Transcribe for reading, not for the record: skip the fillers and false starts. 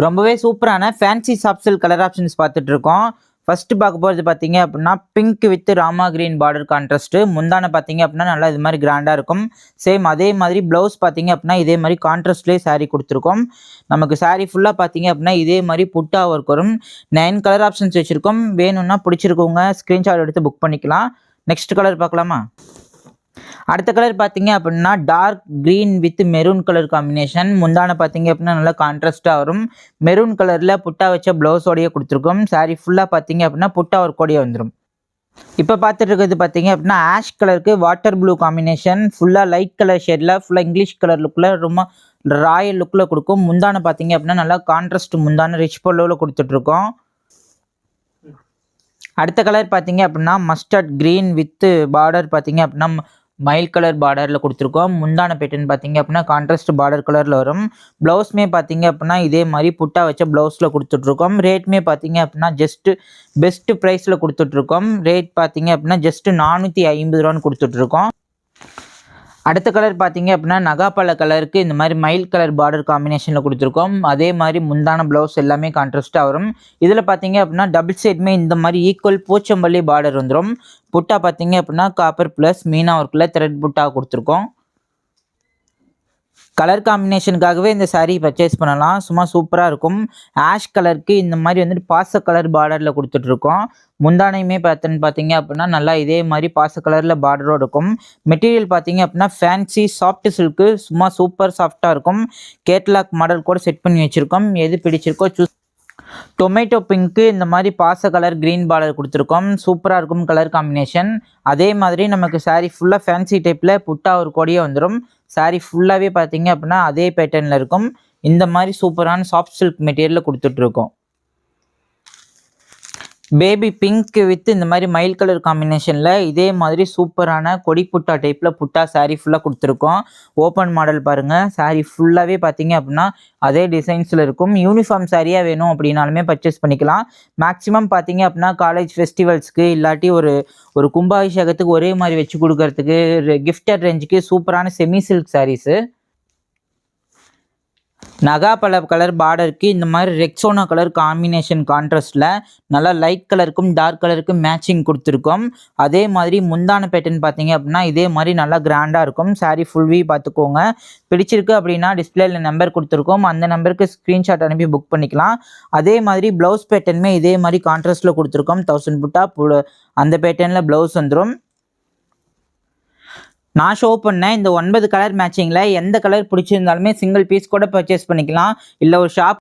ரொம்பவே சூப்பரான fancy soft silk colour options பார்த்துட்டு இருக்கோம். ஃபர்ஸ்ட் பார்க்க போகிறது பார்த்தீங்க அப்படின்னா pink with Rama green border contrast. முந்தான பார்த்தீங்க அப்படின்னா நல்லா இது மாதிரி கிராண்டாக இருக்கும். சேம் அதே மாதிரி ப்ளவுஸ் பார்த்தீங்க அப்படின்னா இதே மாதிரி கான்ட்ராஸ்ட்லேயே saree கொடுத்துருக்கோம். நமக்கு saree ஃபுல்லாக பார்த்தீங்க அப்படின்னா இதே மாதிரி புட்டா ஒர்க் வரும். 9 கலர் ஆப்ஷன்ஸ் வச்சுருக்கோம். வேணும்னா பிடிச்சிருக்கவங்க ஸ்க்ரீன்ஷாட் எடுத்து புக் பண்ணிக்கலாம். நெக்ஸ்ட் கலர் பார்க்கலாமா? அடுத்த கலர் பார்த்தீங்க அப்படின்னா dark green with maroon colour combination. முந்தான பார்த்தீங்க அப்படின்னா நல்லா கான்ட்ராஸ்ட்டாக வரும். மெரூன் கலரில் புட்டா வச்ச ப்ளவுஸோடையே கொடுத்துருக்கோம். saree ஃபுல்லாக பார்த்தீங்க அப்படின்னா புட்டா ஒர்க்கோடையே வந்துடும். இப்போ பார்த்துட்டு இருக்கிறது பார்த்தீங்க அப்படின்னா ஆஷ் கலருக்கு வாட்டர் ப்ளூ காம்பினேஷன். ஃபுல்லாக லைட் கலர் ஷேடில் ஃபுல்லாக இங்கிலீஷ் கலர் லுக்கில் ரொம்ப ராயல் லுக்கில் கொடுக்கும். முந்தான பார்த்தீங்க அப்படின்னா நல்லா கான்ட்ராஸ்ட் முந்தான ரிச் பல்லுவில் கொடுத்துட்ருக்கோம். அடுத்த கலர் பார்த்தீங்க அப்படின்னா மஸ்டர்ட் க்ரீன் வித் பார்டர் பார்த்தீங்க அப்படின்னா மைல் கலர் பார்டரில் கொடுத்துருக்கோம். முந்தான பேட்டர்ன் பார்த்தீங்க அப்படின்னா கான்ட்ராஸ்ட் பார்டர் கலரில் வரும். ப்ளவுஸ்மே பார்த்தீங்க அப்படின்னா இதே மாதிரி புட்டா வச்ச ப்ளவுஸில் கொடுத்துட்ருக்கோம். ரேட்மே பார்த்தீங்க அப்படின்னா பெஸ்ட் ப்ரைஸில் கொடுத்துட்ருக்கோம். ரேட் பார்த்தீங்க அப்படின்னா ஜஸ்ட்டு 450 ரூபான்னு கொடுத்துட்ருக்கோம். அடுத்த கலர் பார்த்தீங்க அப்படின்னா நகாப்பழ கலருக்கு இந்த மாதிரி மைல் கலர் பார்டர் காம்பினேஷனில் கொடுத்துருக்கோம். அதே மாதிரி முந்தான ப்ளவுஸ் எல்லாமே கான்ட்ராஸ்ட்டாக வரும். இதில் பார்த்தீங்க அப்படின்னா டபுள் சைடுமே இந்த மாதிரி ஈக்குவல் போச்சம்பள்ளி பார்டர் வந்துடும். புட்டா பார்த்தீங்க அப்படின்னா காப்பர் ப்ளஸ் மீனா ஒர்க்கில் த்ரெட் புட்டா கொடுத்துருக்கோம். கலர் காம்பினேஷனுக்காகவே இந்த saree பர்ச்சேஸ் பண்ணலாம். சும்மா சூப்பராக இருக்கும். ஆஷ் கலருக்கு இந்த மாதிரி வந்துட்டு பாச கலர் பார்டரில் கொடுத்துட்ருக்கோம். முந்தானையுமே பார்த்தீங்க அப்படின்னா நல்லா இதே மாதிரி பாச கலரில் பார்டரும் இருக்கும். மெட்டீரியல் பார்த்தீங்க அப்படின்னா ஃபேன்சி சாஃப்ட் சில்க்கு. சும்மா சூப்பர் சாஃப்டாக இருக்கும். கேட்லாக் மாடல் கூட செட் பண்ணி வச்சுருக்கோம். எது பிடிச்சிருக்கோ சூஸ். டொமேட்டோ பிங்க்கு இந்த மாதிரி பாச கலர் க்ரீன் பார்டர் கொடுத்துருக்கோம். சூப்பராக இருக்கும் கலர் காம்பினேஷன். அதே மாதிரி நமக்கு saree ஃபுல்லாக ஃபேன்சி டைப்பில் புட்டா ஒரு கொடியே வந்துடும். saree ஃபுல்லாகவே பார்த்தீங்க அப்படின்னா அதே பேட்டர்னில் இருக்கும். இந்த மாதிரி சூப்பரான சாஃப்ட் சில்க் மெட்டீரியலில் கொடுத்துட்ருக்கோம். பேபி பிங்க் வித் இந்த மாதிரி மைல் கலர் காம்பினேஷனில் இதே மாதிரி சூப்பரான கொடி புட்டா டைப்பில் புட்டா saree ஃபுல்லாக கொடுத்துருக்கோம். ஓப்பன் மாடல் பாருங்கள். saree ஃபுல்லாகவே பார்த்தீங்க அப்படின்னா அதே டிசைன்ஸில் இருக்கும். யூனிஃபார்ம் சாரியாக வேணும் அப்படின்னாலுமே பர்ச்சேஸ் பண்ணிக்கலாம். மேக்ஸிமம் பார்த்தீங்க அப்படின்னா காலேஜ் ஃபெஸ்டிவல்ஸ்க்கு இல்லாட்டி ஒரு கும்பாபிஷேகத்துக்கு ஒரே மாதிரி வச்சு கொடுக்கறதுக்கு கிஃப்டட் ரேஞ்சுக்கு சூப்பரான செமி சில்க் சாரீஸு. நகாப்பழ கலர் பார்டருக்கு இந்த மாதிரி ரெக்ஸோனா கலர் காம்பினேஷன் கான்ட்ராஸ்டில் நல்லா லைட் கலருக்கும் டார்க் கலருக்கும் மேட்சிங் கொடுத்துருக்கோம். அதே மாதிரி முந்தான பேட்டர்ன் பார்த்தீங்க அப்படின்னா இதே மாதிரி நல்லா கிராண்டாக இருக்கும். saree ஃபுல் வியூ பார்த்துக்கோங்க. பிடிச்சிருக்கு அப்படின்னா டிஸ்பிளேல நம்பர் கொடுத்துருக்கோம். அந்த நம்பருக்கு ஸ்க்ரீன்ஷாட் அனுப்பி புக் பண்ணிக்கலாம். அதே மாதிரி ப்ளவுஸ் பேட்டர்னுமே இதே மாதிரி கான்ட்ராஸ்டில் கொடுத்துருக்கோம். 1000 புட்டா அந்த பேட்டர்னில் ப்ளவுஸ் வந்துடும். நான் ஷோ பண்ண இந்த 9 கலர் மேட்சிங்கில் எந்த கலர் பிடிச்சிருந்தாலுமே சிங்கிள் பீஸ் கூட பர்ச்சேஸ் பண்ணிக்கலாம். இல்லை ஒரு ஷாப்